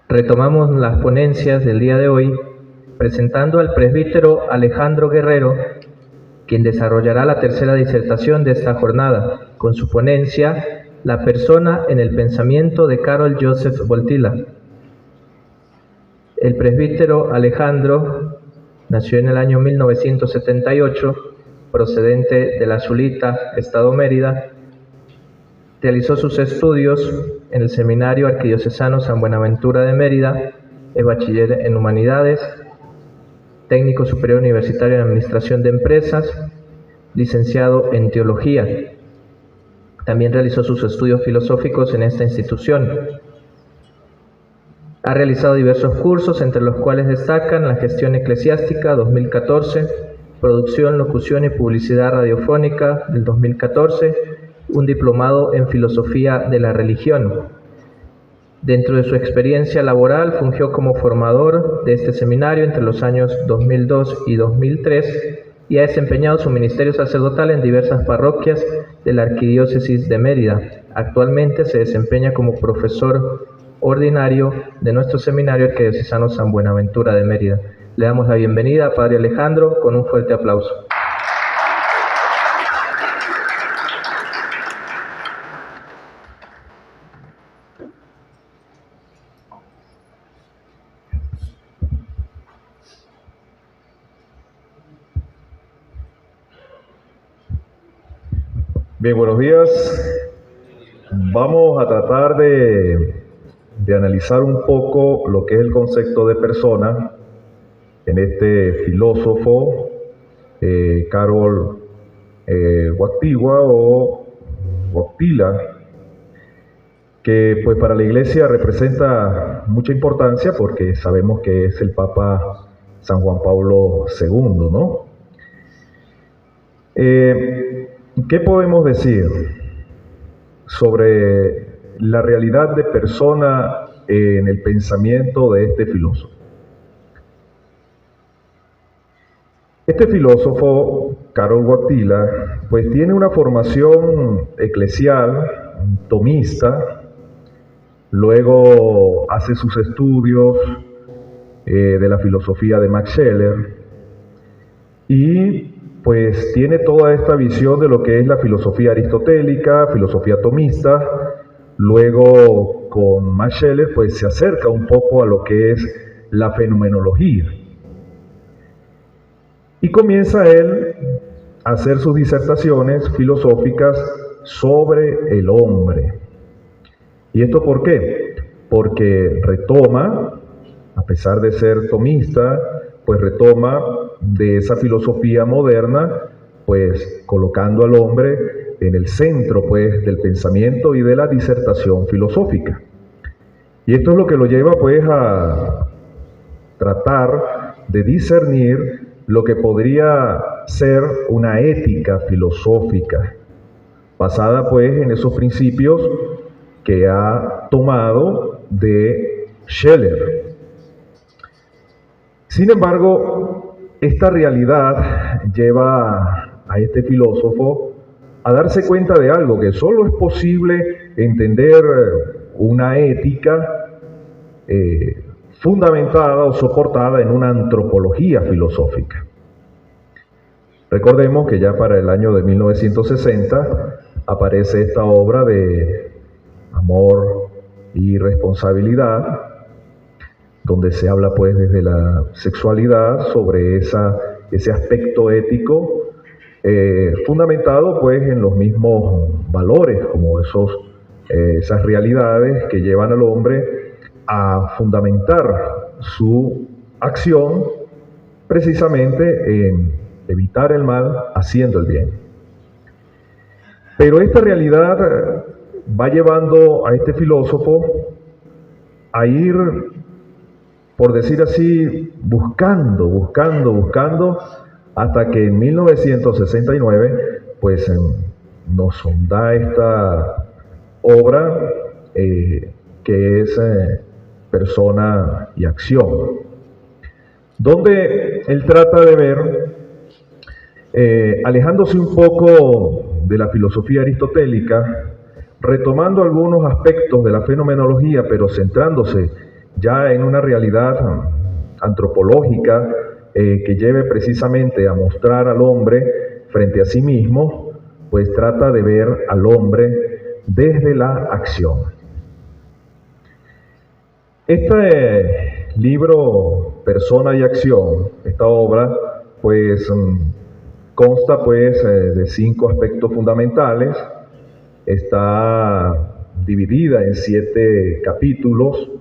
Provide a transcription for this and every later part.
Retomamos las ponencias del día de hoy presentando al presbítero Alejandro Guerrero, quien desarrollará la tercera disertación de esta jornada, con su ponencia La persona en el pensamiento de Karol Józef Wojtyła. El presbítero Alejandro nació en el año 1978, procedente de La Zulita, Estado Mérida. Realizó sus estudios en el Seminario Arquidiocesano San Buenaventura de Mérida, es bachiller en Humanidades, técnico superior universitario en Administración de Empresas, licenciado en Teología. También realizó sus estudios filosóficos en esta institución. Ha realizado diversos cursos, entre los cuales destacan la Gestión Eclesiástica 2014, Producción, Locución y Publicidad Radiofónica del 2014, un diplomado en Filosofía de la Religión. Dentro de su experiencia laboral, fungió como formador de este seminario entre los años 2002 y 2003 y ha desempeñado su ministerio sacerdotal en diversas parroquias de la Arquidiócesis de Mérida. Actualmente se desempeña como profesor ordinario de nuestro seminario arquidiocesano San Buenaventura de Mérida. Le damos la bienvenida a Padre Alejandro con un fuerte aplauso. Bien, buenos días. Vamos a tratar de analizar un poco lo que es el concepto de persona en este filósofo Karol Wojtyła o Wojtyła, que pues para la Iglesia representa mucha importancia porque sabemos que es el Papa San Juan Pablo II, ¿no? ¿Qué podemos decir sobre la realidad de persona en el pensamiento de este filósofo? Este filósofo, Karol Wojtyła, pues tiene una formación eclesial, tomista, luego hace sus estudios de la filosofía de Max Scheler y pues tiene toda esta visión de lo que es la filosofía aristotélica, filosofía tomista. Luego con Max Scheler pues se acerca un poco a lo que es la fenomenología. Y comienza él a hacer sus disertaciones filosóficas sobre el hombre. ¿Y esto por qué? Porque retoma, a pesar de ser tomista, pues retoma de esa filosofía moderna, pues colocando al hombre en el centro pues del pensamiento y de la disertación filosófica. Y esto es lo que lo lleva pues a tratar de discernir lo que podría ser una ética filosófica, basada pues en esos principios que ha tomado de Scheler. Sin embargo, esta realidad lleva a este filósofo a darse cuenta de algo, que solo es posible entender una ética fundamentada o soportada en una antropología filosófica. Recordemos que ya para el año de 1960 aparece esta obra de Amor y Responsabilidad, donde se habla pues desde la sexualidad sobre ese aspecto ético fundamentado pues en los mismos valores, como esas realidades que llevan al hombre a fundamentar su acción precisamente en evitar el mal haciendo el bien. Pero esta realidad va llevando a este filósofo a ir, por decir así, buscando, hasta que en 1969, pues nos da esta obra que es Persona y Acción, donde él trata de ver, alejándose un poco de la filosofía aristotélica, retomando algunos aspectos de la fenomenología, pero centrándose ya en una realidad antropológica que lleve precisamente a mostrar al hombre frente a sí mismo, pues trata de ver al hombre desde la acción. Este libro, Persona y Acción, esta obra, pues consta pues de 5 aspectos fundamentales. Está dividida en 7 capítulos.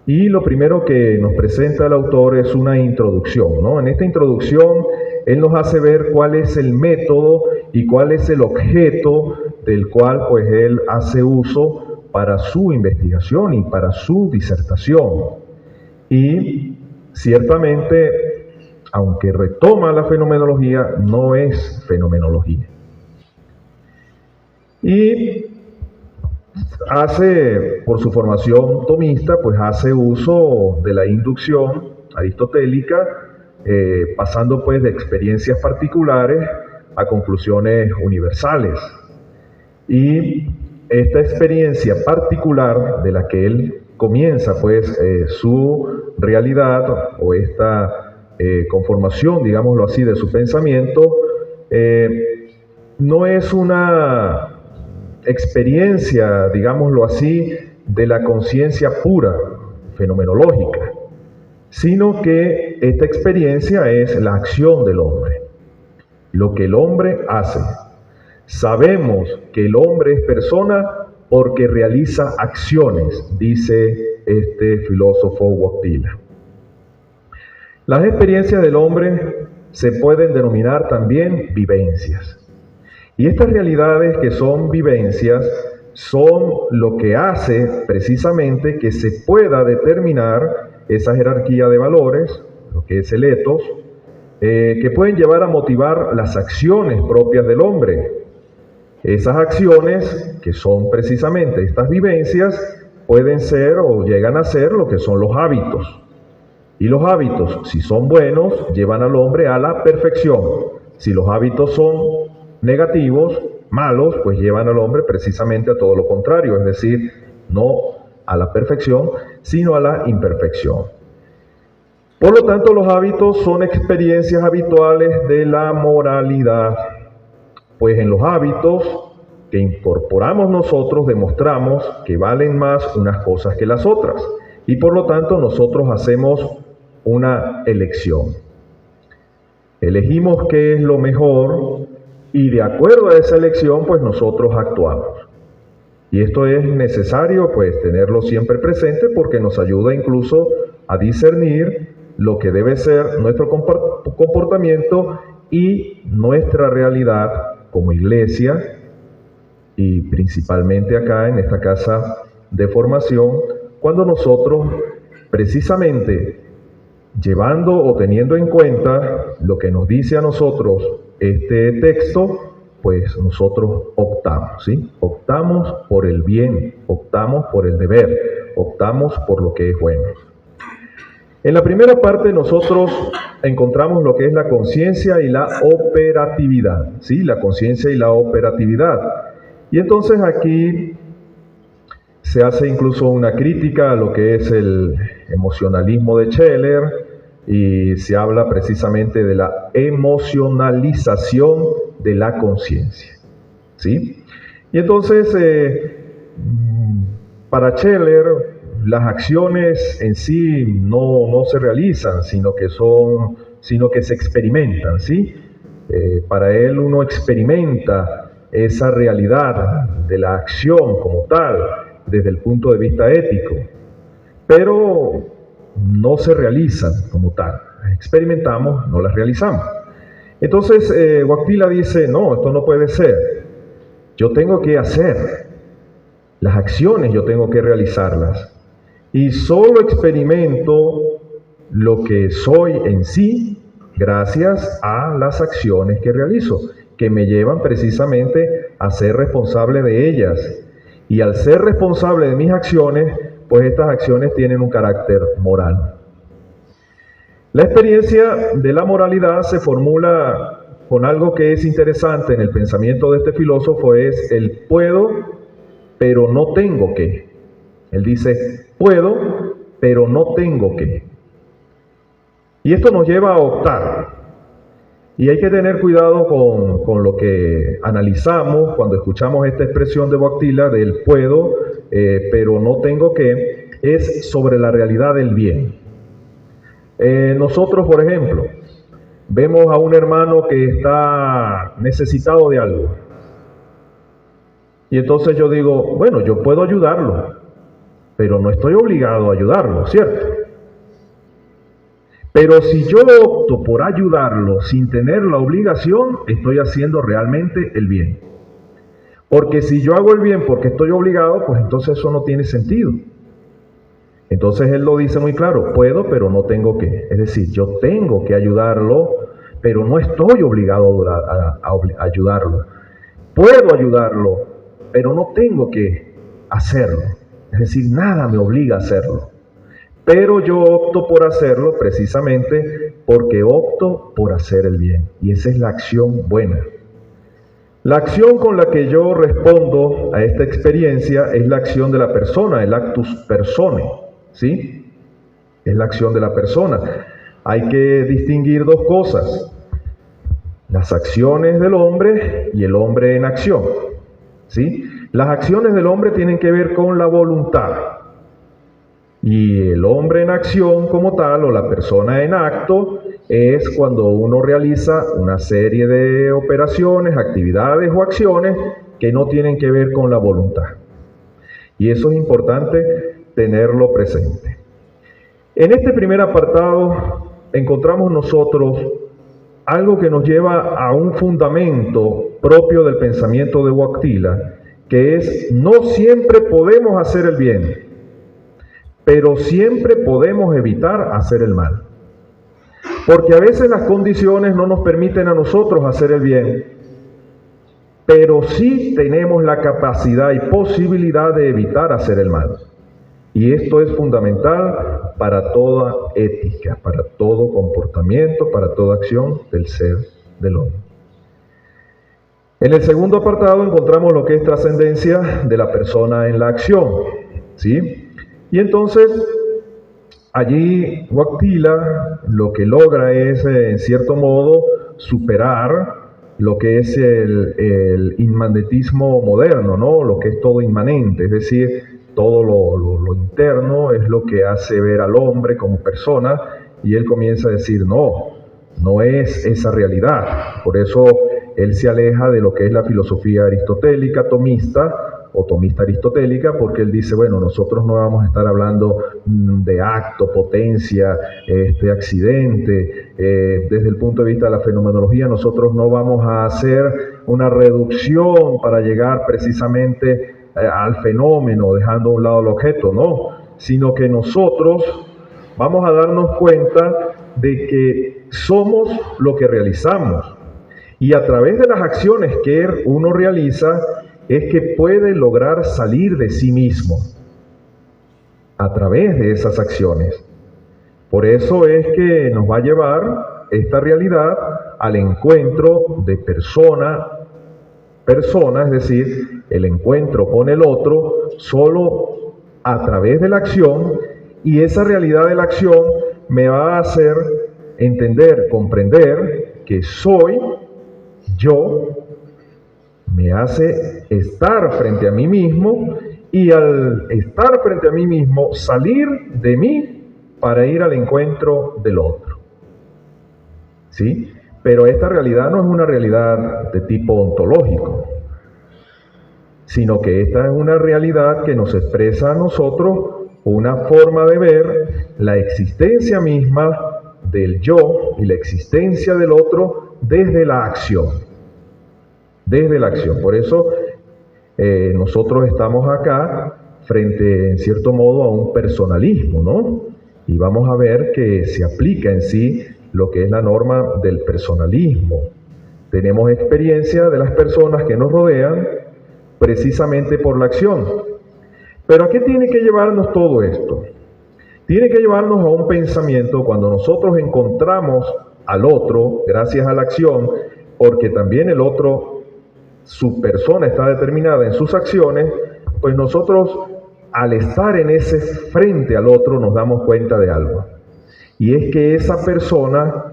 Y lo primero que nos presenta el autor es una introducción, ¿no? En esta introducción, él nos hace ver cuál es el método y cuál es el objeto del cual pues él hace uso para su investigación y para su disertación. Y ciertamente, aunque retoma la fenomenología, no es fenomenología. Y hace, por su formación tomista, pues hace uso de la inducción aristotélica, pasando pues de experiencias particulares a conclusiones universales. Y esta experiencia particular de la que él comienza pues su realidad o esta conformación, digámoslo así, de su pensamiento, no es una experiencia, digámoslo así, de la conciencia pura, fenomenológica, sino que esta experiencia es la acción del hombre, lo que el hombre hace. Sabemos que el hombre es persona porque realiza acciones, dice este filósofo Wojtyla. Las experiencias del hombre se pueden denominar también vivencias. Y estas realidades que son vivencias son lo que hace precisamente que se pueda determinar esa jerarquía de valores, lo que es el ethos, que pueden llevar a motivar las acciones propias del hombre. Esas acciones, que son precisamente estas vivencias, pueden ser o llegan a ser lo que son los hábitos. Y los hábitos, si son buenos, llevan al hombre a la perfección. Si los hábitos son negativos, malos, pues llevan al hombre precisamente a todo lo contrario, es decir, no a la perfección, sino a la imperfección. Por lo tanto, los hábitos son experiencias habituales de la moralidad, pues en los hábitos que incorporamos nosotros demostramos que valen más unas cosas que las otras, y por lo tanto nosotros hacemos una elección. Elegimos qué es lo mejor, y de acuerdo a esa elección, pues nosotros actuamos. Y esto es necesario, pues, tenerlo siempre presente porque nos ayuda incluso a discernir lo que debe ser nuestro comportamiento y nuestra realidad como iglesia, y principalmente acá en esta casa de formación, cuando nosotros, precisamente, llevando o teniendo en cuenta lo que nos dice a nosotros este texto, pues nosotros optamos, ¿sí? Optamos por el bien, optamos por el deber, optamos por lo que es bueno. En la primera parte nosotros encontramos lo que es la conciencia y la operatividad, ¿sí? La conciencia y la operatividad. Y entonces aquí se hace incluso una crítica a lo que es el emocionalismo de Scheler, y se habla precisamente de la emocionalización de la conciencia, ¿sí? Y entonces, para Scheler, las acciones en sí no se realizan, sino que se experimentan, ¿sí? Para él uno experimenta esa realidad de la acción como tal, desde el punto de vista ético, pero no se realizan como tal. Experimentamos, no las realizamos. Entonces, Wojtyla dice, no, esto no puede ser. Yo tengo que hacer las acciones, yo tengo que realizarlas. Y solo experimento lo que soy en sí gracias a las acciones que realizo, que me llevan precisamente a ser responsable de ellas. Y al ser responsable de mis acciones, pues estas acciones tienen un carácter moral. La experiencia de la moralidad se formula con algo que es interesante en el pensamiento de este filósofo, es el puedo, pero no tengo que. Él dice, puedo, pero no tengo que. Y esto nos lleva a optar. Y hay que tener cuidado con lo que analizamos cuando escuchamos esta expresión de Wojtyla del puedo, pero no tengo que, es sobre la realidad del bien. Nosotros, por ejemplo, vemos a un hermano que está necesitado de algo. Y entonces yo digo, bueno, yo puedo ayudarlo, pero no estoy obligado a ayudarlo, ¿cierto? Pero si yo opto por ayudarlo sin tener la obligación, estoy haciendo realmente el bien. Porque si yo hago el bien porque estoy obligado, pues entonces eso no tiene sentido. Entonces él lo dice muy claro, puedo, pero no tengo que. Es decir, yo tengo que ayudarlo, pero no estoy obligado a ayudarlo. Puedo ayudarlo, pero no tengo que hacerlo. Es decir, nada me obliga a hacerlo. Pero yo opto por hacerlo precisamente porque opto por hacer el bien. Y esa es la acción buena. La acción con la que yo respondo a esta experiencia es la acción de la persona, el actus personae, ¿sí? Es la acción de la persona. Hay que distinguir dos cosas: las acciones del hombre y el hombre en acción, ¿sí? Las acciones del hombre tienen que ver con la voluntad. Y el hombre en acción como tal, o la persona en acto, es cuando uno realiza una serie de operaciones, actividades o acciones que no tienen que ver con la voluntad. Y eso es importante tenerlo presente. En este primer apartado encontramos nosotros algo que nos lleva a un fundamento propio del pensamiento de Wojtyla, que es: no siempre podemos hacer el bien, pero siempre podemos evitar hacer el mal. Porque a veces las condiciones no nos permiten a nosotros hacer el bien, pero sí tenemos la capacidad y posibilidad de evitar hacer el mal. Y esto es fundamental para toda ética, para todo comportamiento, para toda acción del ser del hombre. En el segundo apartado encontramos lo que es trascendencia de la persona en la acción, ¿sí? Y entonces, allí Wojtyla lo que logra es, en cierto modo, superar lo que es el inmanentismo moderno, ¿no? Lo que es todo inmanente, es decir, todo lo interno es lo que hace ver al hombre como persona, y él comienza a decir, no es esa realidad. Por eso él se aleja de lo que es la filosofía aristotélica, tomista, o tomista aristotélica, porque él dice, bueno, nosotros no vamos a estar hablando de acto, potencia, accidente. Desde el punto de vista de la fenomenología, nosotros no vamos a hacer una reducción para llegar precisamente al fenómeno, dejando a un lado el objeto, no, sino que nosotros vamos a darnos cuenta de que somos lo que realizamos, y a través de las acciones que uno realiza es que puede lograr salir de sí mismo a través de esas acciones. Por eso es que nos va a llevar esta realidad al encuentro de persona, es decir, el encuentro con el otro solo a través de la acción, y esa realidad de la acción me va a hacer entender, comprender que soy yo, me hace estar frente a mí mismo, y al estar frente a mí mismo, salir de mí para ir al encuentro del otro. ¿Sí? Pero esta realidad no es una realidad de tipo ontológico, sino que esta es una realidad que nos expresa a nosotros una forma de ver la existencia misma del yo y la existencia del otro desde la acción. Desde la acción. Por eso nosotros estamos acá frente, en cierto modo, a un personalismo, ¿no? Y vamos a ver que se aplica en sí lo que es la norma del personalismo. Tenemos experiencia de las personas que nos rodean precisamente por la acción. Pero ¿a qué tiene que llevarnos todo esto? Tiene que llevarnos a un pensamiento cuando nosotros encontramos al otro, gracias a la acción, porque también el otro, su persona está determinada en sus acciones, pues nosotros al estar en ese frente al otro nos damos cuenta de algo. Y es que esa persona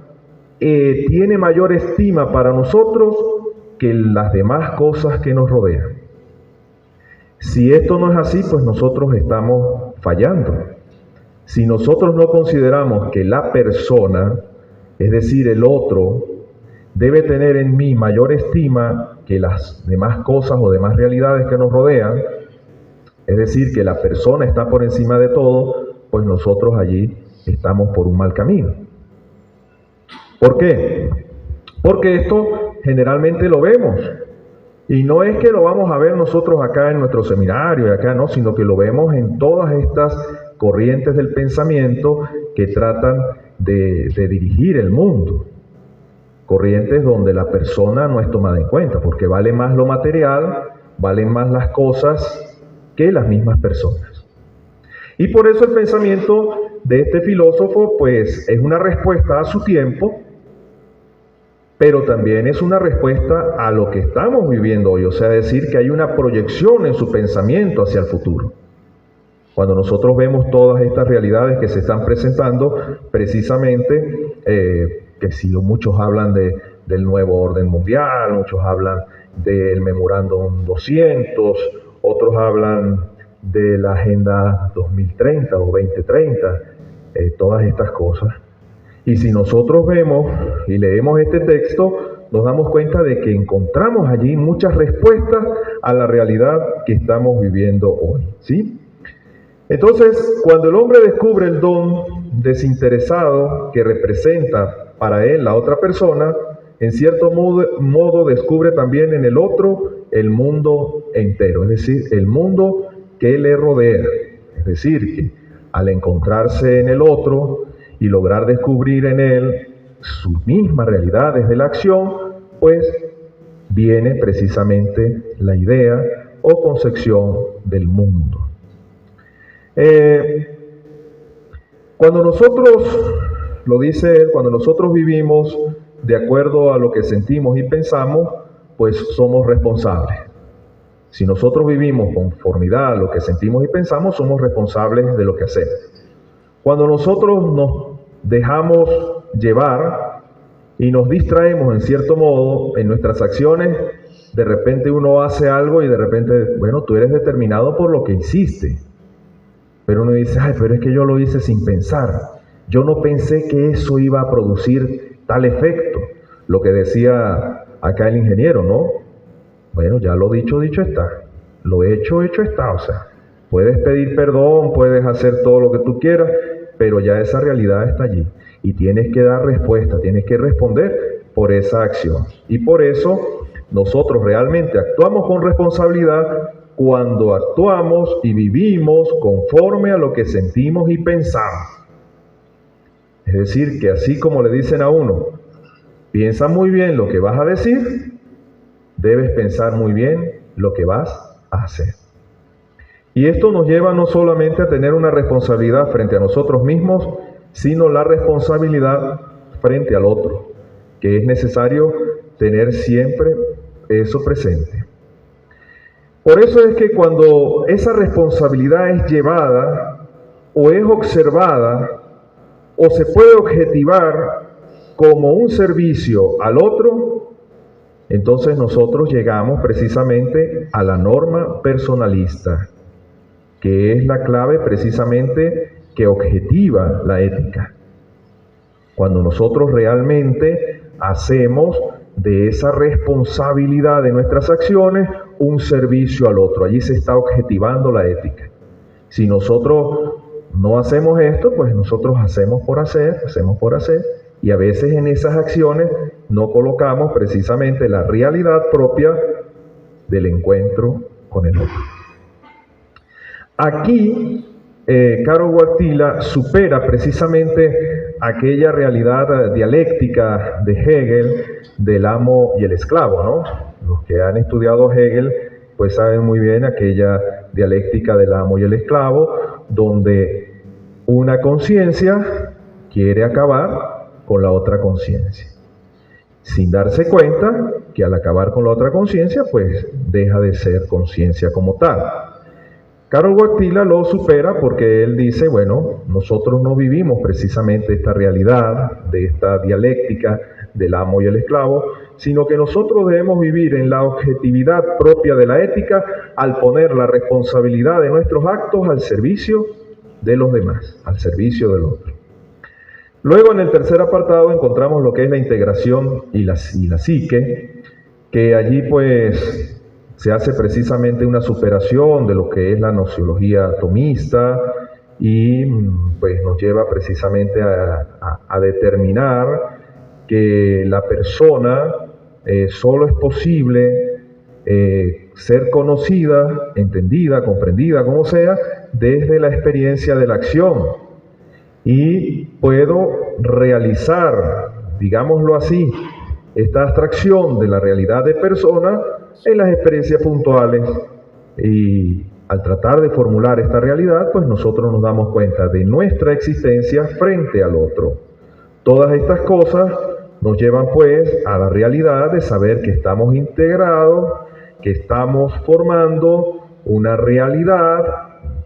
tiene mayor estima para nosotros que las demás cosas que nos rodean. Si esto no es así, pues nosotros estamos fallando. Si nosotros no consideramos que la persona, es decir, el otro, debe tener en mí mayor estima que las demás cosas o demás realidades que nos rodean, es decir, que la persona está por encima de todo, pues nosotros allí estamos por un mal camino. ¿Por qué? Porque esto generalmente lo vemos. Y no es que lo vamos a ver nosotros acá en nuestro seminario y acá, no, sino que lo vemos en todas estas corrientes del pensamiento que tratan de dirigir el mundo. Corrientes donde la persona no es tomada en cuenta, porque vale más lo material, valen más las cosas que las mismas personas. Y por eso el pensamiento de este filósofo, pues, es una respuesta a su tiempo, pero también es una respuesta a lo que estamos viviendo hoy, o sea, decir que hay una proyección en su pensamiento hacia el futuro. Cuando nosotros vemos todas estas realidades que se están presentando, precisamente, que si muchos hablan del nuevo orden mundial, muchos hablan del Memorándum 200, otros hablan de la Agenda 2030 o 2030, todas estas cosas. Y si nosotros vemos y leemos este texto, nos damos cuenta de que encontramos allí muchas respuestas a la realidad que estamos viviendo hoy, ¿sí? Entonces, cuando el hombre descubre el don desinteresado que representa para él la otra persona, en cierto modo descubre también en el otro el mundo entero, es decir, el mundo que le rodea. Es decir, que al encontrarse en el otro y lograr descubrir en él su misma realidad desde la acción, pues viene precisamente la idea o concepción del mundo. Cuando nosotros, lo dice él, cuando nosotros vivimos de acuerdo a lo que sentimos y pensamos, pues somos responsables. Si nosotros vivimos conformidad a lo que sentimos y pensamos, somos responsables de lo que hacemos. Cuando nosotros nos dejamos llevar y nos distraemos en cierto modo en nuestras acciones, de repente uno hace algo y de repente, bueno, tú eres determinado por lo que hiciste. Pero uno dice, ay, pero es que yo lo hice sin pensar. Yo no pensé que eso iba a producir tal efecto. Lo que decía acá el ingeniero, ¿no? Bueno, ya lo dicho está. Lo hecho está. O sea, puedes pedir perdón, puedes hacer todo lo que tú quieras, pero ya esa realidad está allí. Y tienes que dar respuesta, tienes que responder por esa acción. Y por eso nosotros realmente actuamos con responsabilidad cuando actuamos y vivimos conforme a lo que sentimos y pensamos. Es decir, que así como le dicen a uno, piensa muy bien lo que vas a decir, debes pensar muy bien lo que vas a hacer. Y esto nos lleva no solamente a tener una responsabilidad frente a nosotros mismos, sino la responsabilidad frente al otro, que es necesario tener siempre eso presente. Por eso es que cuando esa responsabilidad es llevada o es observada o se puede objetivar como un servicio al otro, entonces nosotros llegamos precisamente a la norma personalista, que es la clave precisamente que objetiva la ética. Cuando nosotros realmente hacemos de esa responsabilidad de nuestras acciones un servicio al otro, allí se está objetivando la ética. Si nosotros no hacemos esto, pues nosotros hacemos por hacer, y a veces en esas acciones no colocamos precisamente la realidad propia del encuentro con el otro. Aquí, Karol Wojtyła supera precisamente aquella realidad dialéctica de Hegel del amo y el esclavo, ¿no? Los que han estudiado Hegel pues saben muy bien aquella dialéctica del amo y el esclavo, donde una conciencia quiere acabar con la otra conciencia, sin darse cuenta que al acabar con la otra conciencia pues deja de ser conciencia como tal. Karol Wojtyla lo supera porque él dice, bueno, nosotros no vivimos precisamente esta realidad de esta dialéctica del amo y el esclavo, sino que nosotros debemos vivir en la objetividad propia de la ética al poner la responsabilidad de nuestros actos al servicio de los demás, al servicio del otro. Luego, en el tercer apartado, encontramos lo que es la integración y la psique, que allí pues se hace precisamente una superación de lo que es la nociología atomista y pues nos lleva precisamente a determinar que la persona solo es posible ser conocida, entendida, comprendida, como sea, desde la experiencia de la acción. Y puedo realizar, digámoslo así, esta abstracción de la realidad de persona en las experiencias puntuales. Y al tratar de formular esta realidad, pues nosotros nos damos cuenta de nuestra existencia frente al otro. Todas estas cosas nos llevan pues a la realidad de saber que estamos integrados, que estamos formando una realidad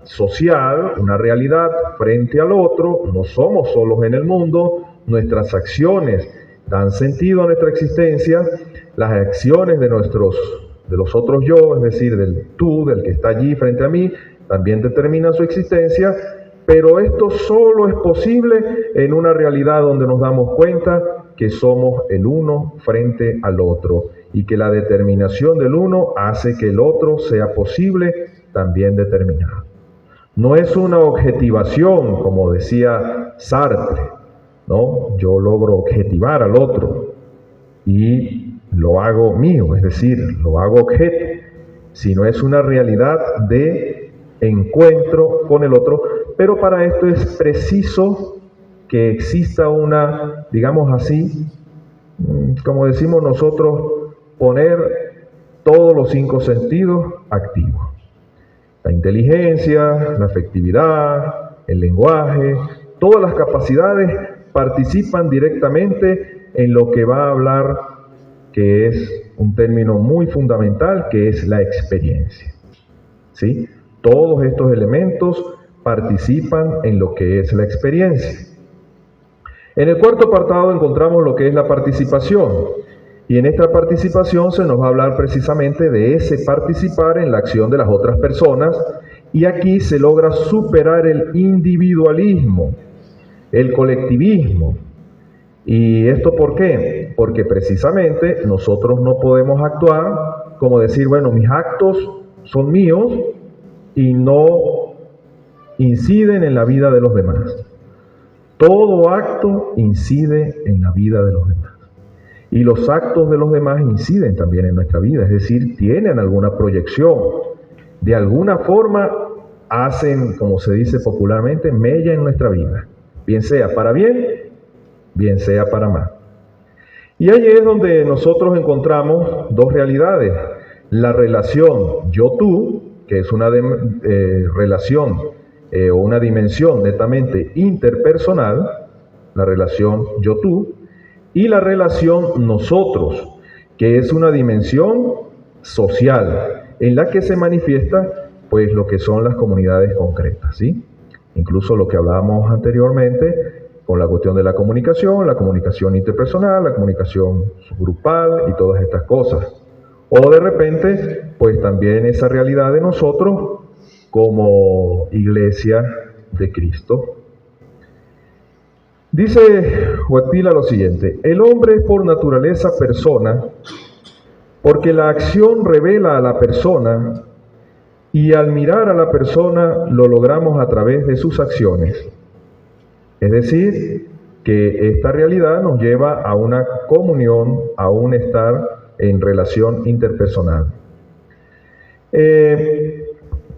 social, una realidad frente al otro, no somos solos en el mundo, nuestras acciones dan sentido a nuestra existencia, las acciones de los otros yo, es decir, del tú, del que está allí frente a mí, también determinan su existencia, pero esto solo es posible en una realidad donde nos damos cuenta que somos el uno frente al otro y que la determinación del uno hace que el otro sea posible también determinado. No es una objetivación, como decía Sartre, ¿no? Yo logro objetivar al otro y lo hago mío, es decir, lo hago objeto, sino es una realidad de encuentro con el otro, pero para esto es preciso que exista una, digamos así, como decimos nosotros, poner todos los 5 sentidos activos. La inteligencia, la afectividad, el lenguaje, todas las capacidades participan directamente en lo que va a hablar, que es un término muy fundamental, que es la experiencia. ¿Sí? Todos estos elementos participan en lo que es la experiencia. En el cuarto apartado encontramos lo que es la participación. Y en esta participación se nos va a hablar precisamente de ese participar en la acción de las otras personas, y aquí se logra superar el individualismo, el colectivismo. ¿Y esto por qué? Porque precisamente nosotros no podemos actuar como decir, bueno, mis actos son míos y no inciden en la vida de los demás. Todo acto incide en la vida de los demás. Y los actos de los demás inciden también en nuestra vida, es decir, tienen alguna proyección. De alguna forma hacen, como se dice popularmente, mella en nuestra vida. Bien sea para bien, bien sea para mal. Y ahí es donde nosotros encontramos dos realidades. La relación yo-tú, que es una relación o una dimensión netamente interpersonal, la relación yo-tú, y la relación nosotros, que es una dimensión social, en la que se manifiesta pues lo que son las comunidades concretas, ¿sí? Incluso lo que hablábamos anteriormente con la cuestión de la comunicación interpersonal, la comunicación subgrupal y todas estas cosas. O de repente, pues también esa realidad de nosotros como Iglesia de Cristo. Dice Wojtyla lo siguiente: el hombre es por naturaleza persona, porque la acción revela a la persona, y al mirar a la persona lo logramos a través de sus acciones. Es decir, que esta realidad nos lleva a una comunión, a un estar en relación interpersonal.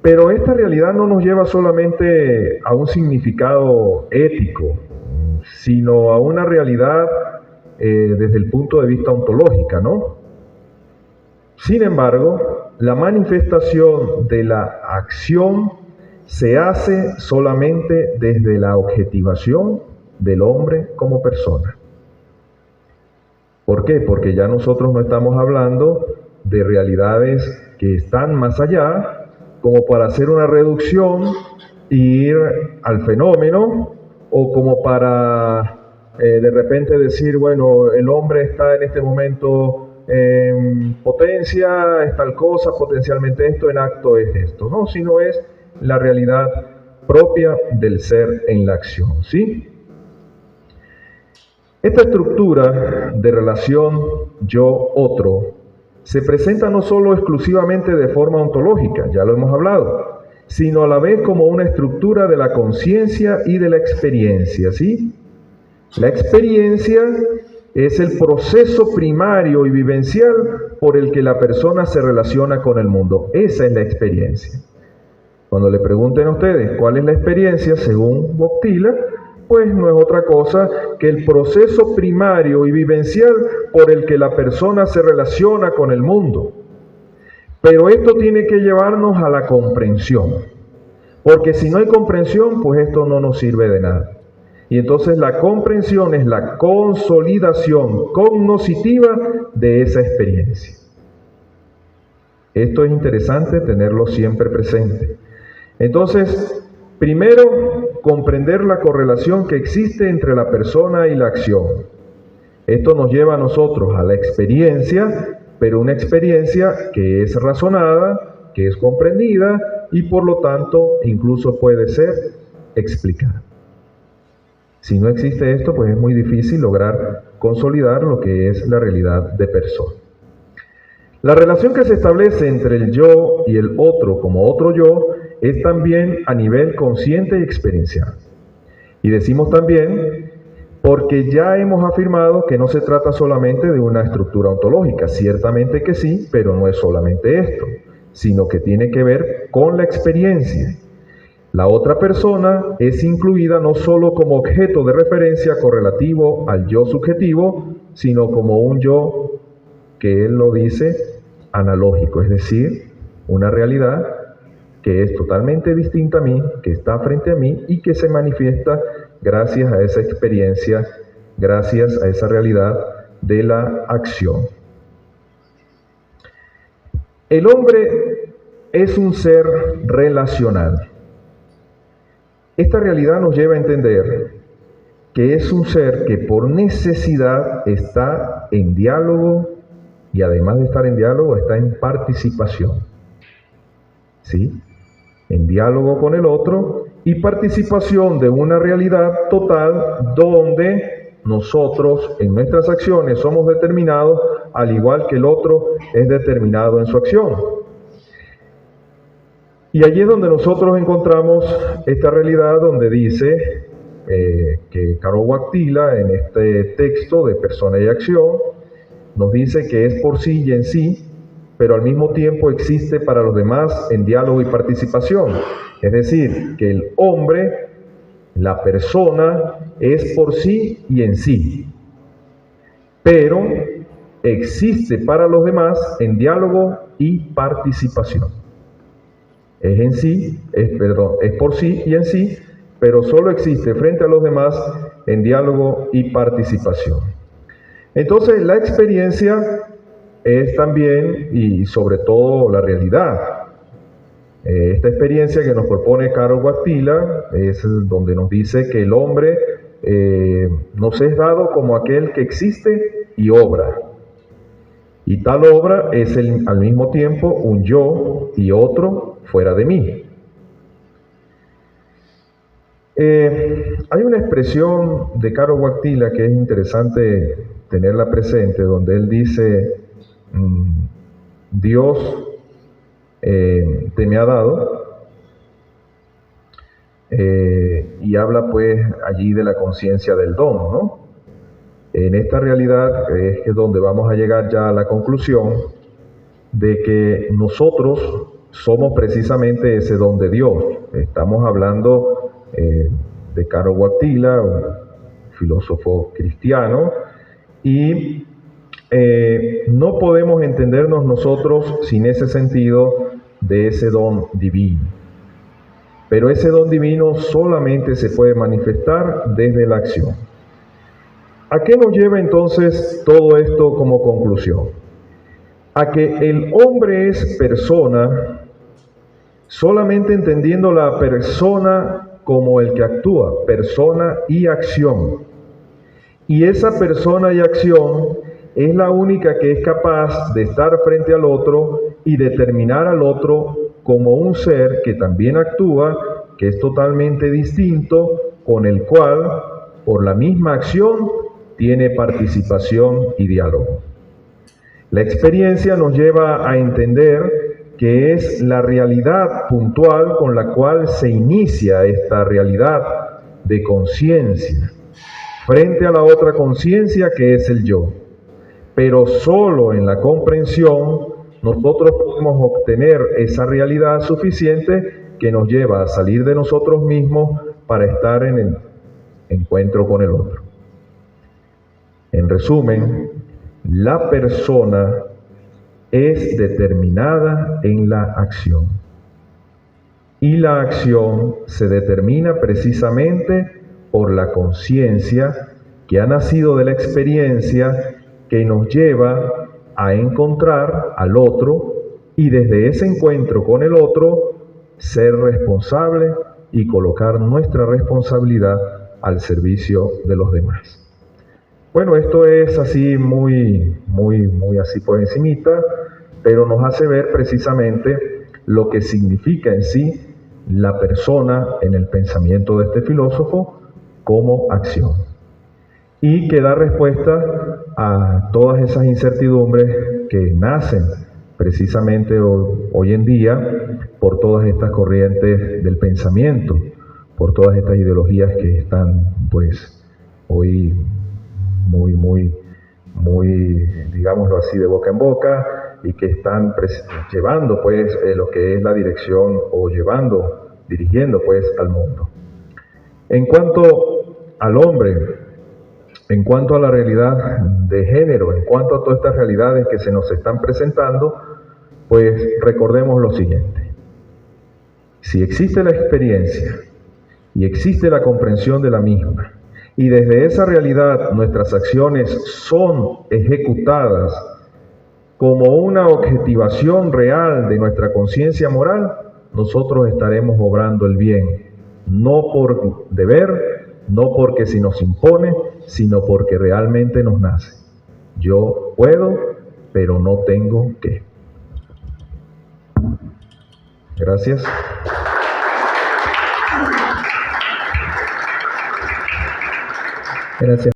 Pero esta realidad no nos lleva solamente a un significado ético, sino a una realidad desde el punto de vista ontológico, ¿no? Sin embargo, la manifestación de la acción se hace solamente desde la objetivación del hombre como persona. ¿Por qué? Porque ya nosotros no estamos hablando de realidades que están más allá, como para hacer una reducción e ir al fenómeno, o como para de repente decir, bueno, el hombre está en este momento en potencia, es tal cosa, potencialmente esto, en acto es esto, no, sino es la realidad propia del ser en la acción, ¿sí? Esta estructura de relación yo-otro se presenta no solo exclusivamente de forma ontológica, ya lo hemos hablado, sino a la vez como una estructura de la conciencia y de la experiencia, ¿sí? La experiencia es el proceso primario y vivencial por el que la persona se relaciona con el mundo. Esa es la experiencia. Cuando le pregunten a ustedes cuál es la experiencia según Wojtyla, pues no es otra cosa que el proceso primario y vivencial por el que la persona se relaciona con el mundo. Pero esto tiene que llevarnos a la comprensión, porque si no hay comprensión, pues esto no nos sirve de nada. Y entonces la comprensión es la consolidación cognoscitiva de esa experiencia. Esto es interesante tenerlo siempre presente. Entonces, primero, comprender la correlación que existe entre la persona y la acción. Esto nos lleva a nosotros a la experiencia, pero una experiencia que es razonada, que es comprendida y por lo tanto incluso puede ser explicada. Si no existe esto, pues es muy difícil lograr consolidar lo que es la realidad de persona. La relación que se establece entre el yo y el otro como otro yo es también a nivel consciente y experiencial. Y decimos también porque ya hemos afirmado que no se trata solamente de una estructura ontológica, ciertamente que sí, pero no es solamente esto, sino que tiene que ver con la experiencia. La otra persona es incluida no solo como objeto de referencia correlativo al yo subjetivo, sino como un yo, que él lo dice, analógico, es decir, una realidad que es totalmente distinta a mí, que está frente a mí y que se manifiesta gracias a esa experiencia, gracias a esa realidad de la acción. El hombre es un ser relacional. Esta realidad nos lleva a entender que es un ser que por necesidad está en diálogo y además de estar en diálogo está en participación. ¿Sí? En diálogo con el otro y participación de una realidad total donde nosotros en nuestras acciones somos determinados al igual que el otro es determinado en su acción. Y allí es donde nosotros encontramos esta realidad donde dice que Karol Wojtyla en este texto de Persona y Acción nos dice que es por sí y en sí, pero al mismo tiempo existe para los demás en diálogo y participación. Es decir, que el hombre, la persona, es por sí y en sí, pero existe para los demás en diálogo y participación. Es en sí, es por sí y en sí, pero solo existe frente a los demás en diálogo y participación. Entonces, la experiencia es también y sobre todo la realidad. Esta experiencia que nos propone Karol Wojtyla es donde nos dice que el hombre nos es dado como aquel que existe y obra. Y tal obra es al mismo tiempo un yo y otro fuera de mí. Hay una expresión de Karol Wojtyla que es interesante tenerla presente, donde él dice, Dios te me ha dado, y habla pues allí de la conciencia del don, ¿no? En esta realidad es donde vamos a llegar ya a la conclusión de que nosotros somos precisamente ese don de Dios. Estamos hablando de Karol Wojtyla, un filósofo cristiano, y no podemos entendernos nosotros sin ese sentido de ese don divino. Pero ese don divino solamente se puede manifestar desde la acción. ¿A qué nos lleva entonces todo esto como conclusión? A que el hombre es persona solamente entendiendo la persona como el que actúa, persona y acción. Y esa persona y acción es la única que es capaz de estar frente al otro y determinar al otro como un ser que también actúa, que es totalmente distinto, con el cual, por la misma acción, tiene participación y diálogo. La experiencia nos lleva a entender que es la realidad puntual con la cual se inicia esta realidad de conciencia, frente a la otra conciencia que es el yo. Pero solo en la comprensión nosotros podemos obtener esa realidad suficiente que nos lleva a salir de nosotros mismos para estar en el encuentro con el otro. En resumen, la persona es determinada en la acción. Y la acción se determina precisamente por la conciencia que ha nacido de la experiencia que nos lleva a encontrar al otro y desde ese encuentro con el otro ser responsable y colocar nuestra responsabilidad al servicio de los demás. Bueno, esto es así muy así por encimita, pero nos hace ver precisamente lo que significa en sí la persona en el pensamiento de este filósofo como acción. Y que da respuesta a todas esas incertidumbres que nacen precisamente hoy en día por todas estas corrientes del pensamiento, por todas estas ideologías que están pues hoy muy, digámoslo así, de boca en boca y que están llevando pues lo que es la dirección o dirigiendo pues al mundo. En cuanto al hombre, en cuanto a la realidad de género, en cuanto a todas estas realidades que se nos están presentando, pues recordemos lo siguiente. Si existe la experiencia y existe la comprensión de la misma, y desde esa realidad nuestras acciones son ejecutadas como una objetivación real de nuestra conciencia moral, nosotros estaremos obrando el bien, no por deber, no porque se nos impone, sino porque realmente nos nace. Yo puedo, pero no tengo que. Gracias. Gracias.